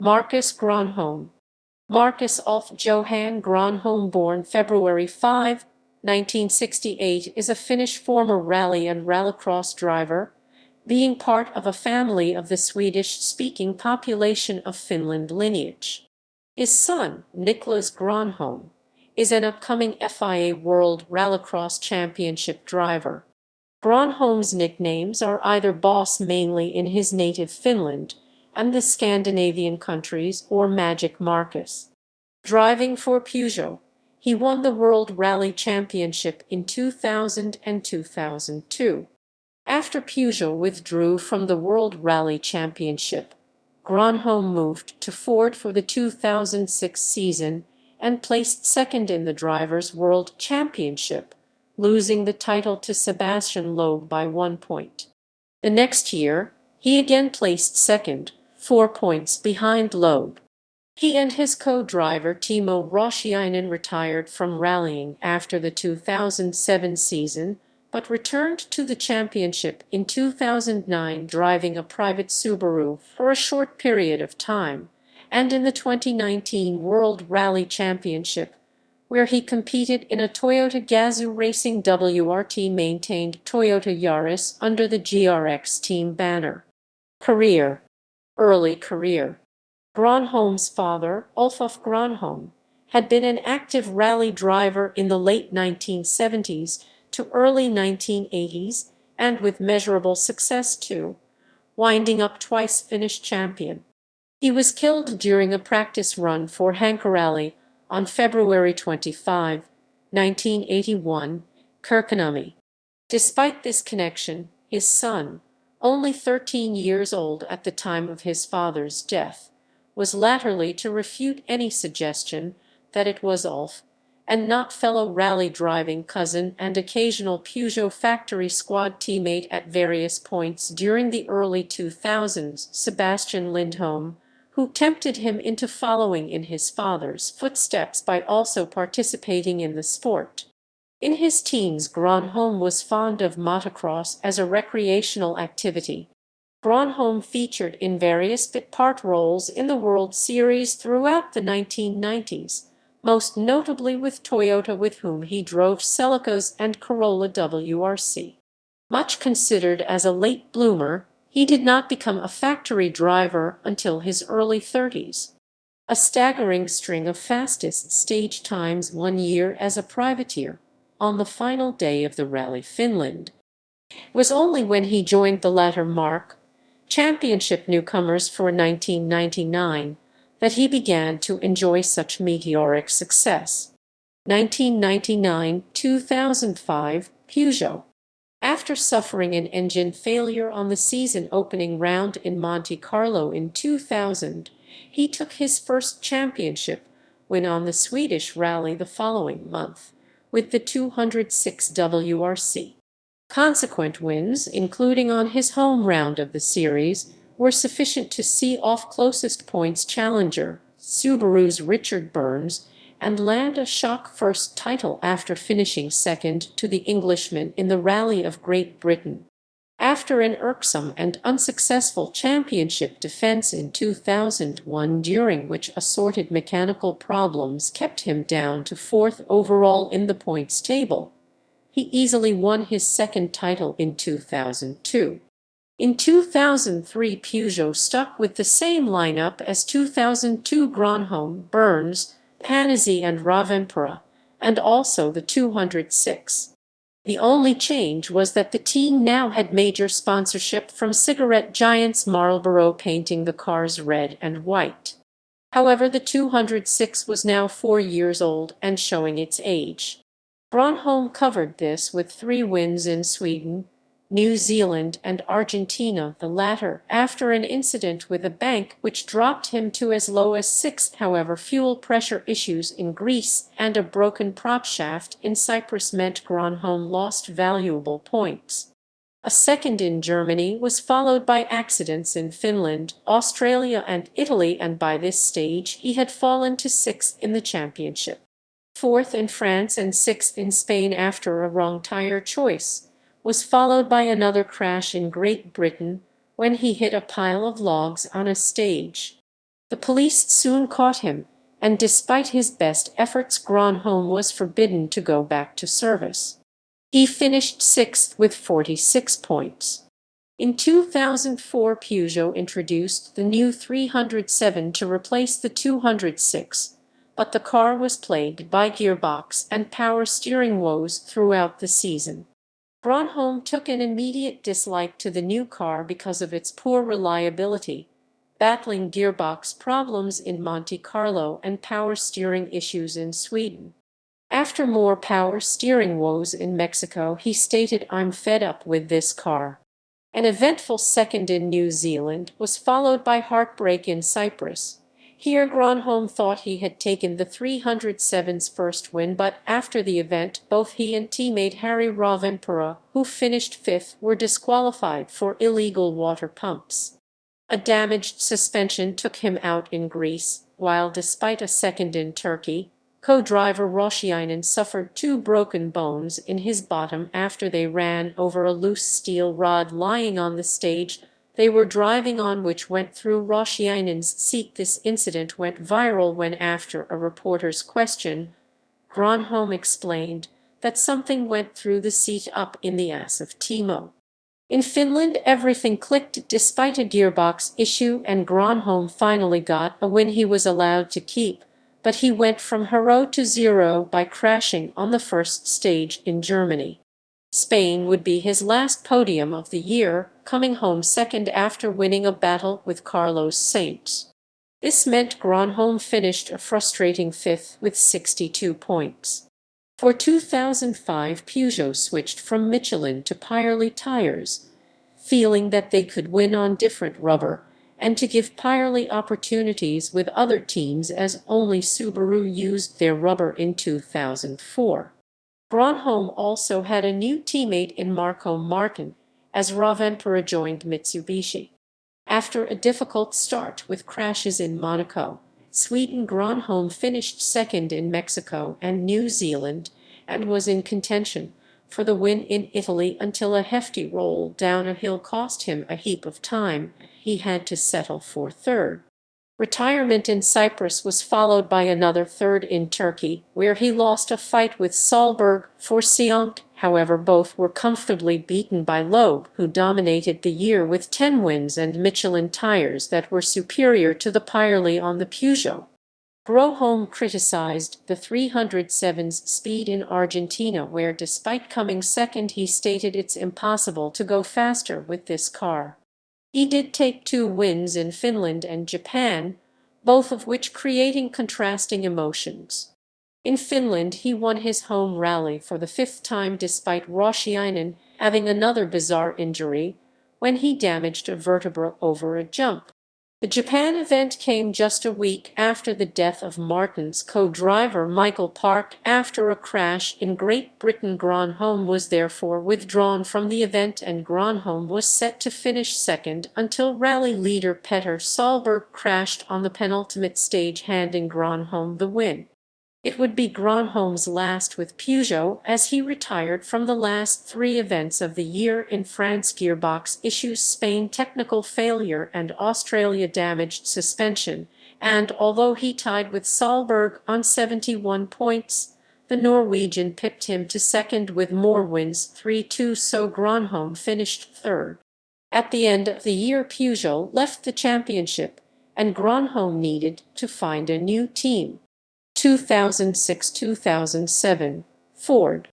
Marcus Grönholm. Marcus Ulf Johan Grönholm, born February 5, 1968, is a Finnish former rally and rallycross driver, being part of a family of the Swedish-speaking population of Finland lineage. His son, Niclas Grönholm, is an upcoming FIA World Rallycross Championship driver. Grönholm's nicknames are either Boss, mainly in his native Finland and the Scandinavian countries, or Magic Marcus. Driving for Peugeot, he won the World Rally Championship in 2000 and 2002. After Peugeot withdrew from the World Rally Championship, Grönholm moved to Ford for the 2006 season and placed second in the Drivers' World Championship, losing the title to Sébastien Loeb by 1 point. The next year, he again placed second, 4 points behind Loeb. He and his co-driver Timo Rautiainen retired from rallying after the 2007 season, but returned to the championship in 2009, driving a private Subaru for a short period of time, and in the 2019 World Rally Championship, where he competed in a Toyota Gazoo Racing WRT-maintained Toyota Yaris under the GRX Team banner. Career. Early career. Grönholm's father, Ulf Grönholm, had been an active rally driver in the late 1970s to early 1980s, and with measurable success too, winding up twice Finnish champion. He was killed during a practice run for Hankarally on February 25, 1981, Kirkkonummi. Despite this connection, his son, only 13 years old at the time of his father's death, was latterly to refute any suggestion that it was Ulf, and not fellow rally driving cousin and occasional Peugeot factory squad teammate at various points during the early 2000s, Sébastien Lindholm, who tempted him into following in his father's footsteps by also participating in the sport. In his teens, Grönholm was fond of motocross as a recreational activity. Grönholm featured in various bit-part roles in the World Series throughout the 1990s, most notably with Toyota, with whom he drove Celicos and Corolla WRC. Much considered as a late bloomer, he did not become a factory driver until his early 30s. A staggering string of fastest stage times 1 year as a privateer, on the final day of the Rally Finland, was only when he joined the latter marque, championship newcomers for 1999, that he began to enjoy such meteoric success. 1999-2005, Peugeot. After suffering an engine failure on the season opening round in Monte Carlo in 2000, he took his first championship win on the Swedish rally the following month, with the 206 WRC. Consequent wins, including on his home round of the series, were sufficient to see off closest points challenger, Subaru's Richard Burns, and land a shock first title after finishing second to the Englishman in the Rally of Great Britain. After an irksome and unsuccessful championship defense in 2001, during which assorted mechanical problems kept him down to 4th overall in the points table, he easily won his second title in 2002. In 2003, Peugeot stuck with the same lineup as 2002 Grönholm, Burns, Panizzi and Rovanperä, and also the 206. The only change was that the team now had major sponsorship from cigarette giants Marlboro, painting the cars red and white. However, the 206 was now 4 years old and showing its age. Grönholm covered this with 3 wins in Sweden, New Zealand and Argentina, the latter after an incident with a bank which dropped him to as low as 6th. However, fuel pressure issues in Greece and a broken prop shaft in Cyprus meant Grönholm lost valuable points. A second in Germany was followed by accidents in Finland, Australia and Italy, and by this stage he had fallen to 6th in the championship. 4th in France and 6th in Spain after a wrong tire choice, was followed by another crash in Great Britain when he hit a pile of logs on a stage. The police soon caught him, and despite his best efforts, Grönholm was forbidden to go back to service. He finished sixth with 46 points. In 2004, Peugeot introduced the new 307 to replace the 206, but the car was plagued by gearbox and power steering woes throughout the season. Grönholm took an immediate dislike to the new car because of its poor reliability, battling gearbox problems in Monte Carlo and power steering issues in Sweden. After more power steering woes in Mexico, he stated, "I'm fed up with this car." An eventful second in New Zealand was followed by heartbreak in Cyprus. Here Grönholm thought he had taken the 307's first win, but after the event both he and teammate Harry Rovanperä, who finished fifth, were disqualified for illegal water pumps. A damaged suspension took him out in Greece, while despite a second in Turkey, co-driver Rautiainen suffered 2 broken bones in his bottom after they ran over a loose steel rod lying on the stage they were driving on, which went through Rautiainen's seat. This incident went viral when, after a reporter's question, Grönholm explained that something went through the seat up in the ass of Timo. In Finland, everything clicked despite a gearbox issue, and Grönholm finally got a win he was allowed to keep, but he went from hero to zero by crashing on the first stage in Germany. Spain would be his last podium of the year, coming home second after winning a battle with Carlos Sainz. This meant Grönholm finished a frustrating fifth with 62 points. For 2005, Peugeot switched from Michelin to Pirelli tires, feeling that they could win on different rubber, and to give Pirelli opportunities with other teams, as only Subaru used their rubber in 2004. Grönholm also had a new teammate in Marco Martin, as Rovanperä joined Mitsubishi. After a difficult start with crashes in Monaco, Sweden, Grönholm finished second in Mexico and New Zealand and was in contention for the win in Italy until a hefty roll down a hill cost him a heap of time. He had to settle for third. Retirement in Cyprus was followed by another third in Turkey, where he lost a fight with Solberg for Sionk. However, both were comfortably beaten by Loeb, who dominated the year with 10 wins and Michelin tires that were superior to the Pirelli on the Peugeot. Grönholm criticized the 307's speed in Argentina, where despite coming second, he stated it's impossible to go faster with this car. He did take 2 wins in Finland and Japan, both of which creating contrasting emotions. In Finland, he won his home rally for the 5th time despite Rautiainen having another bizarre injury when he damaged a vertebra over a jump. The Japan event came just a week after the death of Martin's co-driver Michael Park after a crash in Great Britain. Grönholm was therefore withdrawn from the event, and Grönholm was set to finish second until rally leader Petter Solberg crashed on the penultimate stage, handing Grönholm the win. It would be Grönholm's last with Peugeot, as he retired from the last 3 events of the year in France: gearbox issues, Spain technical failure, and Australia damaged suspension. And although he tied with Solberg on 71 points, the Norwegian pipped him to second with more wins, 3-2, so Grönholm finished third. At the end of the year, Peugeot left the championship, and Grönholm needed to find a new team. 2006-2007, Ford.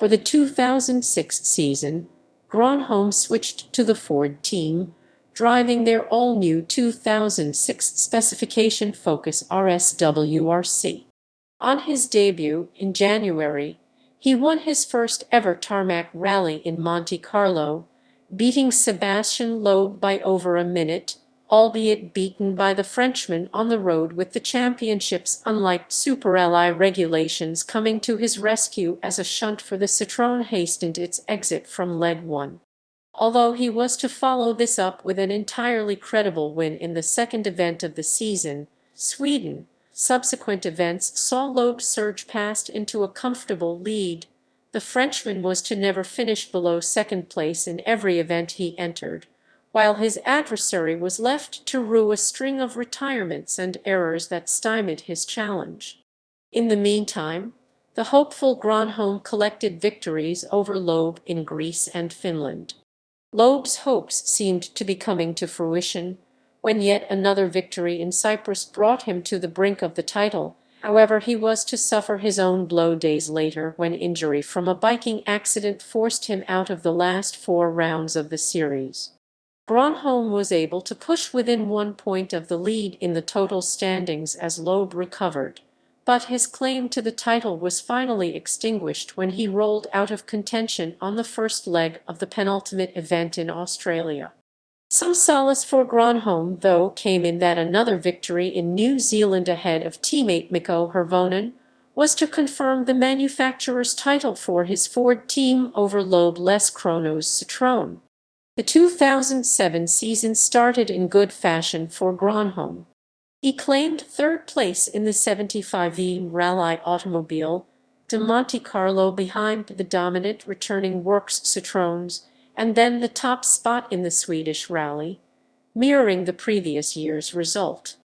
For the 2006 season, Grönholm switched to the Ford team, driving their all-new 2006 specification Focus RS WRC. On his debut in January, he won his first ever tarmac rally in Monte Carlo, beating Sébastien Loeb by over a minute, albeit beaten by the Frenchman on the road, with the championship's unliked Super Rally regulations coming to his rescue as a shunt for the Citroën hastened its exit from Leg 1. Although he was to follow this up with an entirely credible win in the second event of the season, Sweden, subsequent events saw Loeb surge past into a comfortable lead. The Frenchman was to never finish below second place in every event he entered, while his adversary was left to rue a string of retirements and errors that stymied his challenge. In the meantime, the hopeful Grönholm collected victories over Loeb in Greece and Finland. Loeb's hopes seemed to be coming to fruition, when yet another victory in Cyprus brought him to the brink of the title. However, he was to suffer his own blow days later when injury from a biking accident forced him out of the last 4 rounds of the series. Grönholm was able to push within 1 point of the lead in the total standings as Loeb recovered, but his claim to the title was finally extinguished when he rolled out of contention on the first leg of the penultimate event in Australia. Some solace for Grönholm, though, came in that another victory in New Zealand ahead of teammate Mikko Hirvonen was to confirm the manufacturer's title for his Ford team over Loeb Les Chronos Citroën. The 2007 season started in good fashion for Grönholm. He claimed 3rd place in the 75e Rally Automobile de Monte Carlo behind the dominant returning Works Citroëns, and then the top spot in the Swedish Rally, mirroring the previous year's result.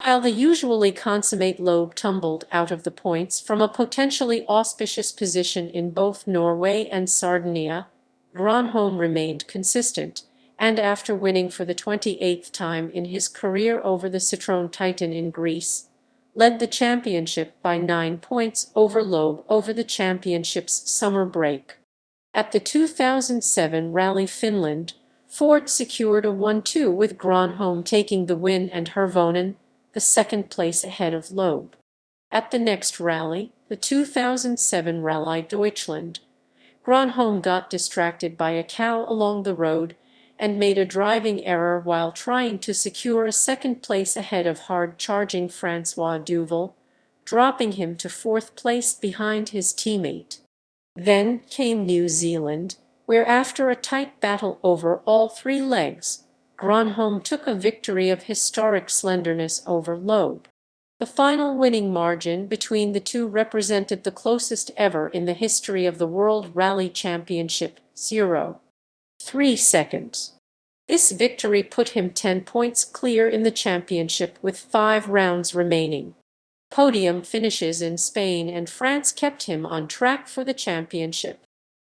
While the usually consummate Loeb tumbled out of the points from a potentially auspicious position in both Norway and Sardinia, Grönholm remained consistent, and after winning for the 28th time in his career over the Citroën Titan in Greece, led the championship by 9 points over Loeb over the championship's summer break. At the 2007 Rally Finland, Ford secured a 1-2 with Grönholm taking the win and Hirvonen the 2nd place ahead of Loeb. At the next rally, the 2007 Rally Deutschland, Grönholm got distracted by a cow along the road and made a driving error while trying to secure a 2nd place ahead of hard-charging François Duval, dropping him to 4th place behind his teammate. Then came New Zealand, where after a tight battle over all 3 legs, Grönholm took a victory of historic slenderness over Loeb. The final winning margin between the two represented the closest ever in the history of the World Rally Championship, 0.3 seconds. This victory put him 10 points clear in the championship with 5 rounds remaining. Podium finishes in Spain and France kept him on track for the championship.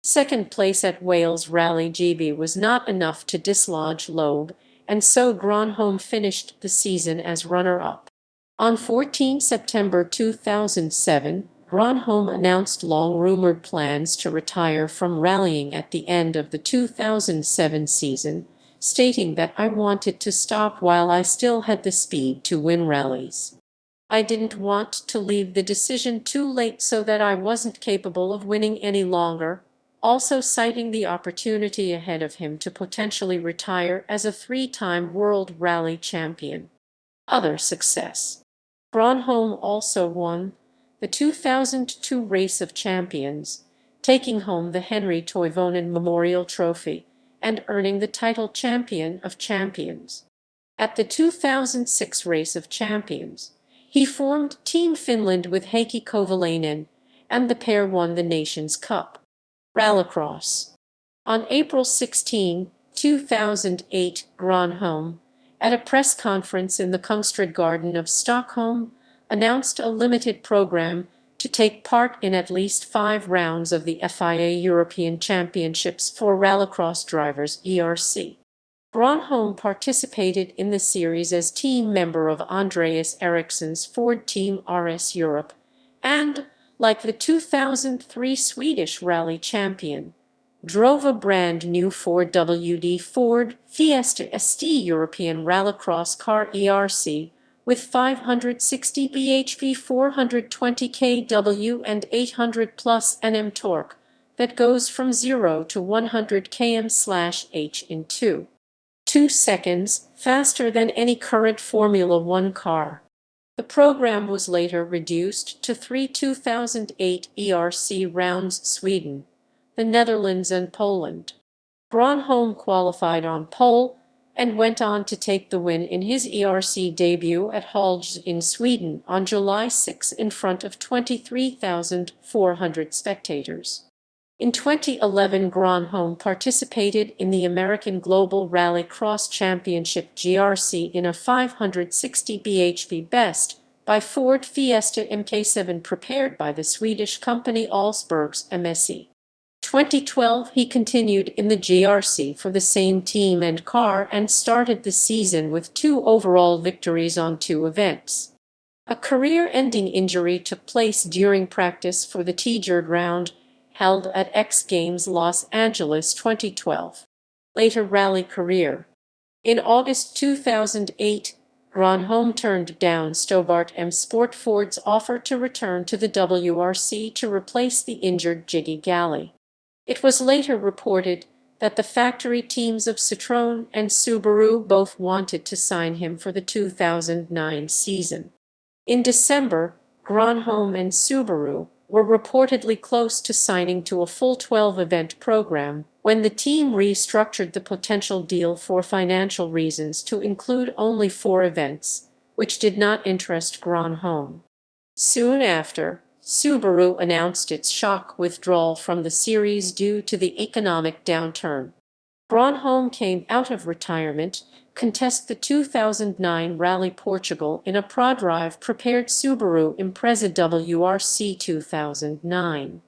2nd place at Wales Rally GB was not enough to dislodge Loeb, and so Grönholm finished the season as runner-up. On 14 September 2007, Grönholm announced long-rumored plans to retire from rallying at the end of the 2007 season, stating that "I wanted to stop while I still had the speed to win rallies. I didn't want to leave the decision too late so that I wasn't capable of winning any longer," also citing the opportunity ahead of him to potentially retire as a 3-time World Rally Champion. Other success. Grönholm also won the 2002 Race of Champions, taking home the Henry Toivonen Memorial Trophy and earning the title Champion of Champions. At the 2006 Race of Champions, he formed Team Finland with Heikki Kovalainen, and the pair won the Nations Cup. Rallycross. On April 16, 2008, Grönholm, at a press conference in the Kungsträd Garden of Stockholm, announced a limited program to take part in at least 5 rounds of the FIA European Championships for Rallycross drivers (ERC). Grönholm participated in the series as team member of Andreas Eriksson's Ford Team RS Europe and, like the 2003 Swedish Rally Champion, drove a brand new 4WD Ford Fiesta ST European Rallycross car ERC with 560 bhp, 420 kW and 800 plus Nm torque that goes from 0 to 100 km/h in 2 seconds, faster than any current Formula One car. The program was later reduced to 3 2008 ERC rounds: Sweden, the Netherlands and Poland. Grönholm qualified on pole and went on to take the win in his ERC debut at Halge in Sweden on July 6 in front of 23,400 spectators. In 2011, Grönholm participated in the American Global Rallycross Championship GRC in a 560 bhv best by Ford Fiesta Mk7 prepared by the Swedish company Allsbergs MSE. 2012, he continued in the GRC for the same team and car and started the season with 2 overall victories on 2 events. A career-ending injury took place during practice for the T-Third round, held at X Games Los Angeles 2012. Later rally career. In August 2008, Grönholm turned down Stobart M Sport Ford's offer to return to the WRC to replace the injured Jiggy Galley. It was later reported that the factory teams of Citroën and Subaru both wanted to sign him for the 2009 season. In December, Grönholm and Subaru were reportedly close to signing to a full 12-event program when the team restructured the potential deal for financial reasons to include only 4 events, which did not interest Grönholm. Soon after, Subaru announced its shock withdrawal from the series due to the economic downturn. Grönholm came out of retirement, contest the 2009 Rally Portugal in a prodrive prepared Subaru Impreza WRC 2009.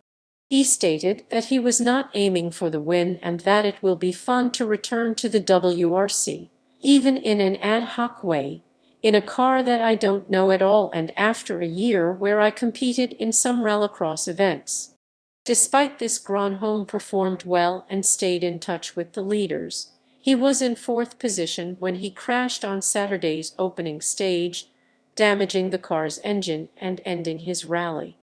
He stated that he was not aiming for the win and that it will be fun to return to the WRC, even in an ad hoc way, in a car that I don't know at all and after a year where I competed in some rallycross events. Despite this, Grönholm performed well and stayed in touch with the leaders. He was in 4th position when he crashed on Saturday's opening stage, damaging the car's engine and ending his rally.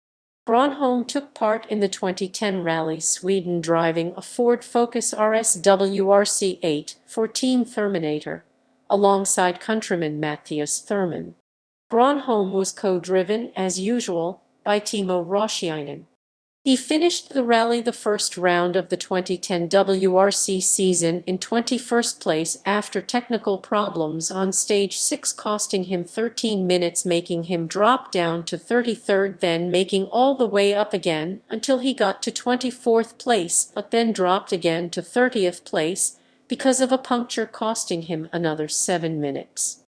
Grönholm took part in the 2010 Rally Sweden driving a Ford Focus RS WRC8 for Team Terminator, alongside countryman Matthias Thurman. Grönholm was co-driven, as usual, by Timo Rautiainen. He finished the rally the first round of the 2010 WRC season in 21st place after technical problems on stage 6 costing him 13 minutes, making him drop down to 33rd, then making all the way up again until he got to 24th place, but then dropped again to 30th place because of a puncture costing him another 7 minutes.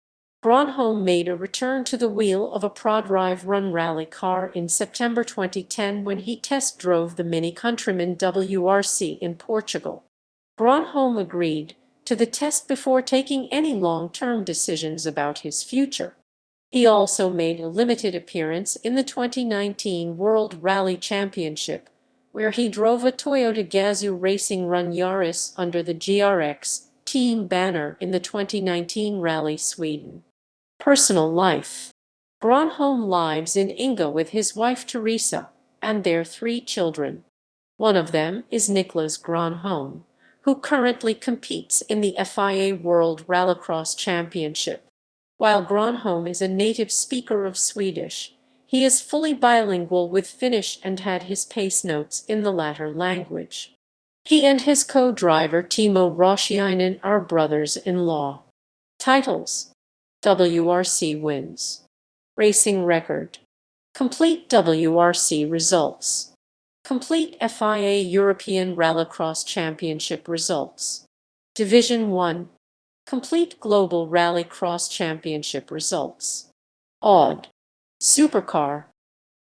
Grönholm made a return to the wheel of a prodrive run rally car in September 2010 when he test drove the Mini Countryman WRC in Portugal. Grönholm agreed to the test before taking any long-term decisions about his future. He also made a limited appearance in the 2019 World Rally Championship, where he drove a Toyota Gazoo racing run Yaris under the GRX Team banner in the 2019 Rally Sweden. Personal life. Grönholm lives in Inga with his wife Teresa and their 3 children. One of them is Niclas Grönholm, who currently competes in the FIA World Rallycross Championship. While Grönholm is a native speaker of Swedish, he is fully bilingual with Finnish and had his pace notes in the latter language. He and his co-driver Timo Rautiainen are brothers-in-law. Titles: WRC wins. Racing record. Complete WRC results. Complete FIA European Rallycross Championship results. Division 1. Complete Global Rallycross Championship results. Odd. Supercar.